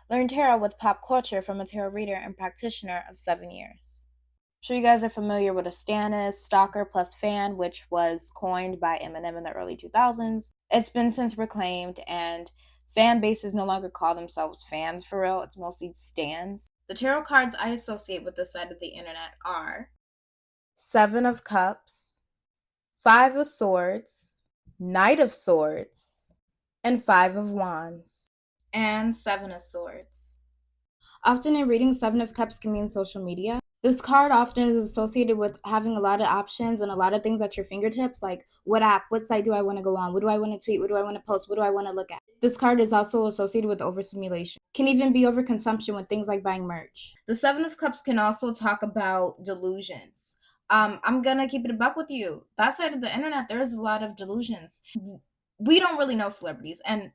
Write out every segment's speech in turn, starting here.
Learn tarot with pop culture from a tarot reader and practitioner of 7 years. I'm sure you guys are familiar with a stan is, stalker plus fan, which was coined by Eminem in the early 2000s. It's been since reclaimed, and fan bases no longer call themselves fans for real. It's mostly stans. The tarot cards I associate with this side of the internet are Seven of Cups, Five of Swords, Knight of Swords, and Five of Wands, and Seven of Swords. Often in reading, Seven of Cups can mean social media. This card often is associated with having a lot of options and a lot of things at your fingertips, like what app, what site do I want to go on, what do I want to tweet, what do I want to post, what do I want to look at. This card is also associated with overstimulation. Can even be overconsumption with things like buying merch. The Seven of Cups can also talk about delusions. I'm gonna keep it a buck with you. That side of the internet, there is a lot of delusions. We don't really know celebrities, and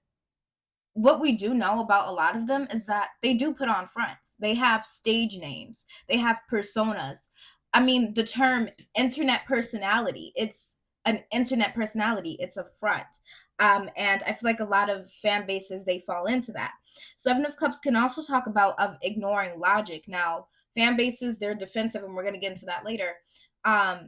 what we do know about a lot of them is that they do put on fronts. They have stage names, they have personas. I mean, the term internet personality, it's an internet personality, it's a front. And I feel like a lot of fan bases they fall into that. Seven of Cups can also talk about of ignoring logic. Now, fan bases, they're defensive, and we're gonna get into that later.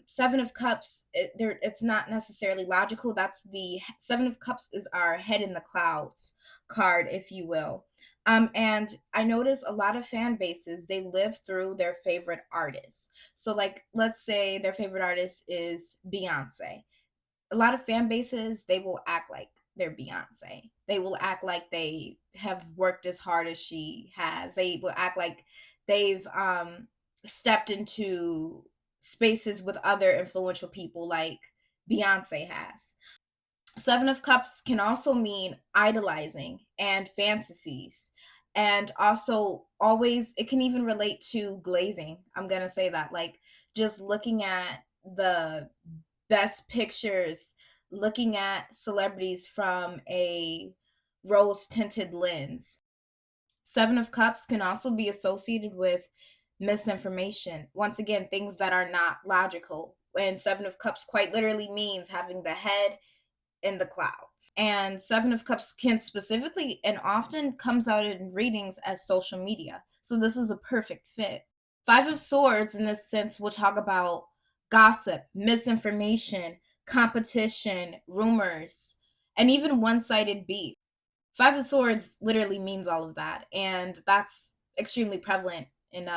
Seven of Cups, it's not necessarily logical. That's the Seven of Cups is our head in the clouds card, if you will. And I notice a lot of fan bases, they live through their favorite artists. So, like, let's say their favorite artist is Beyonce. A lot of fan bases, they will act like they're Beyonce. They will act like they have worked as hard as she has. They will act like they've stepped into spaces with other influential people like Beyonce has. Seven of Cups can also mean idolizing and fantasies. And also, always, it can even relate to glazing. I'm going to say that. Like, just looking at the best pictures, looking at celebrities from a rose tinted lens. Seven of Cups can also be associated with misinformation. Once again, things that are not logical. And Seven of Cups quite literally means having the head in the clouds. And Seven of Cups can specifically and often comes out in readings as social media. So this is a perfect fit. Five of Swords, in this sense, will talk about gossip, misinformation, competition, rumors, and even one sided beef. Five of Swords literally means all of that. And that's extremely prevalent in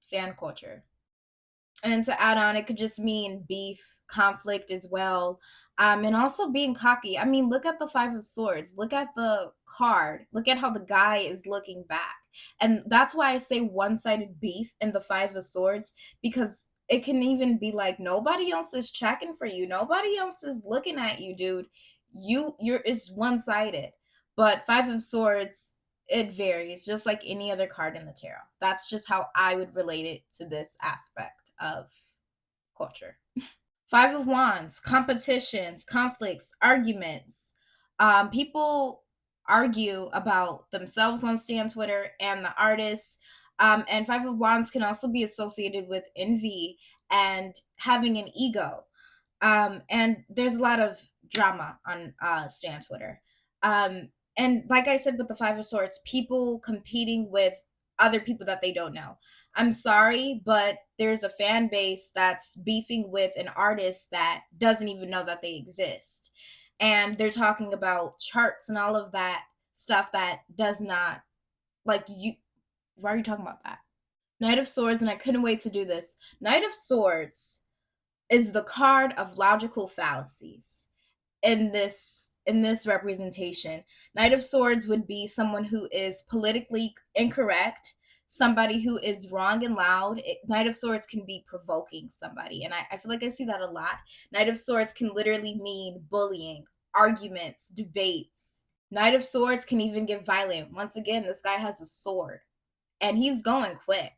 sand culture. And to add on, it could just mean beef, conflict as well. And also being cocky. I mean, look at the Five of Swords. Look at the card. Look at how the guy is looking back. And that's why I say one sided beef in the Five of Swords, because it can even be like nobody else is checking for you. Nobody else is looking at you, dude. You're it's one sided. But Five of Swords, it varies, just like any other card in the tarot. That's just how I would relate it to this aspect of culture. Five of Wands, competitions, conflicts, arguments. People argue about themselves on Stan Twitter and the artists. And Five of Wands can also be associated with envy and having an ego. And there's a lot of drama on Stan Twitter. And like I said with the Five of Swords, people competing with other people that they don't know. I'm sorry, but there's a fan base that's beefing with an artist that doesn't even know that they exist. And they're talking about charts and all of that stuff that does not, like, you. Why are you talking about that? Knight of Swords, and I couldn't wait to do this. Knight of Swords is the card of logical fallacies in this representation. Knight of Swords would be someone who is politically incorrect, somebody who is wrong and loud. Knight of Swords can be provoking somebody, and I feel like I see that a lot. Knight of Swords can literally mean bullying, arguments, debates. Knight of Swords can even get violent. Once again, this guy has a sword, and he's going quick.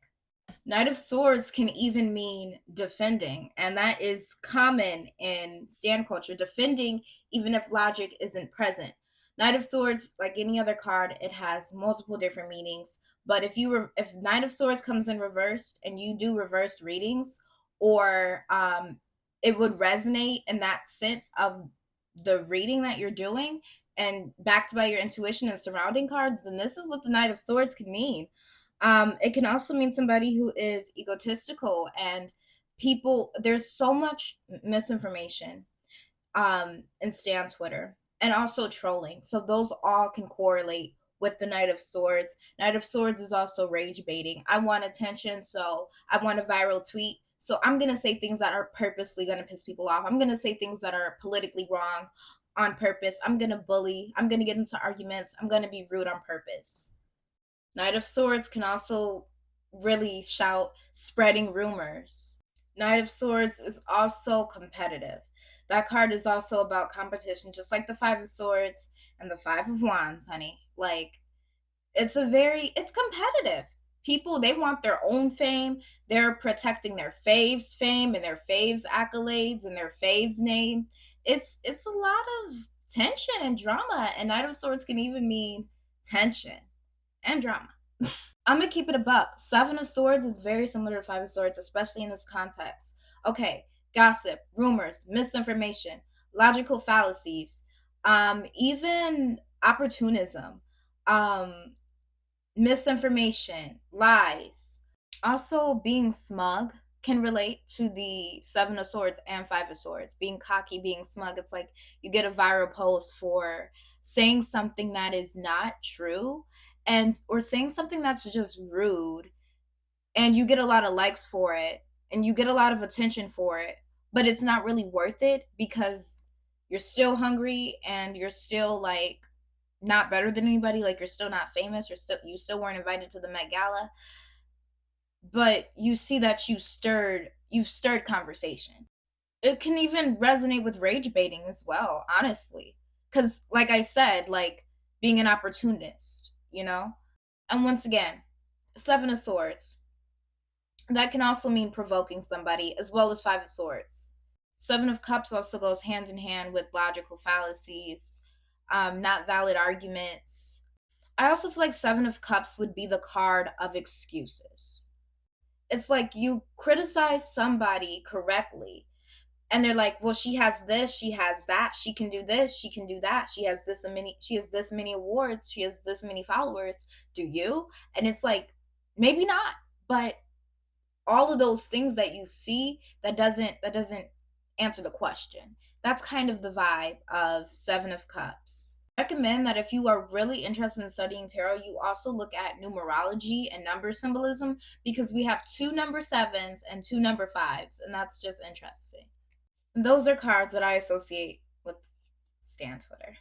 Knight of Swords can even mean defending, and that is common in stand culture, defending even if logic isn't present. Knight of Swords, like any other card, it has multiple different meanings. But if Knight of Swords comes in reversed and you do reversed readings, or it would resonate in that sense of the reading that you're doing, and backed by your intuition and surrounding cards, then this is what the Knight of Swords can mean. It can also mean somebody who is egotistical, and people, there's so much misinformation and Stan Twitter, and also trolling. So those all can correlate with the Knight of Swords. Knight of Swords is also rage baiting. I want attention, so I want a viral tweet. So I'm gonna say things that are purposely gonna piss people off. I'm gonna say things that are politically wrong on purpose. I'm gonna bully. I'm gonna get into arguments. I'm gonna be rude on purpose. Knight of Swords can also really shout spreading rumors. Knight of Swords is also competitive. That card is also about competition, just like the Five of Swords and the Five of Wands, honey. Like, it's competitive. People, they want their own fame. They're protecting their faves' fame and their faves' accolades and their faves' name. It's a lot of tension and drama, and Knight of Swords can even mean tension and drama. I'm gonna keep it a buck. Seven of Swords is very similar to Five of Swords, especially in this context. Okay, gossip, rumors, misinformation, logical fallacies, even opportunism, um, misinformation, lies. Also, being smug can relate to the Seven of Swords and Five of Swords. Being cocky, being smug. It's like you get a viral post for saying something that is not true, and or saying something that's just rude, and you get a lot of likes for it, and you get a lot of attention for it, but it's not really worth it because you're still hungry and you're still like not better than anybody, like you're still not famous, you still weren't invited to the Met Gala, but you see that you've stirred conversation. It can even resonate with rage baiting as well, honestly. Cuz like I said, like being an opportunist, you know? And once again, 7 of swords. That can also mean provoking somebody as well as 5 of swords. 7 of cups also goes hand in hand with logical fallacies, not valid arguments. I also feel like 7 of cups would be the card of excuses. It's like you criticize somebody correctly, and they're like, well, she has this, she has that, she can do this, she can do that, she has this many awards, she has this many followers. Do you? And it's like, maybe not, but all of those things that you see, that doesn't answer the question. That's kind of the vibe of 7 of cups. I recommend that if you are really interested in studying tarot, you also look at numerology and number symbolism, because we have two number sevens and two number fives, and that's just interesting. And those are cards that I associate with Stan Twitter.